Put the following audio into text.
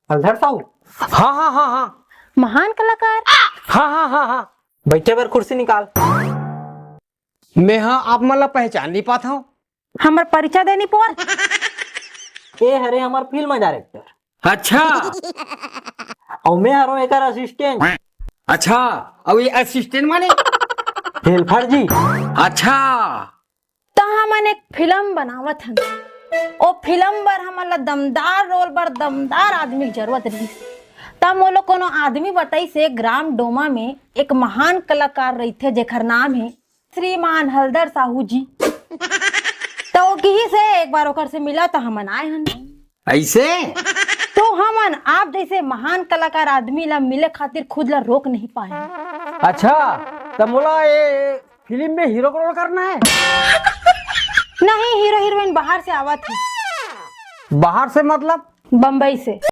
हलधर साहू। हाँ हाँ हाँ हाँ महान कलाकार। हाँ हाँ हाँ हाँ। बैठे बार कुर्सी निकाल। मैं हाँ आप मतलब पहचान नहीं पाता हूँ। हमार परिचय देनी पोर। ए हरे हमार फिल्म डायरेक्टर अच्छा और मैं हरो एकर असिस्टेंट अच्छा। अब ये असिस्टेंट माने? हेल्पर जी। अच्छा तो हमन एक फिल्म बनावत हन। ओ फिल्म बर हमन दमदार रोल बर दमदार आदमी की जरूरत रही। तब मोलो कोनो आदमी बताई से ग्राम डोमा में एक महान कलाकार रही थे जेकर नाम है श्रीमान हलधर साहू जी। तो वही से एक बार ओकर से मिला तो हमन आए हन। ऐसे? तो हमन आप जैसे महान कलाकार आदमी ला मिले खातिर खुद ला रोक नहीं पाए। अच्छा तो मोला ये फिल्म में हीरो का रोल करना है? नहीं, हीरो हीरोइन बाहर से आवत है। बाहर से मतलब? बम्बई से।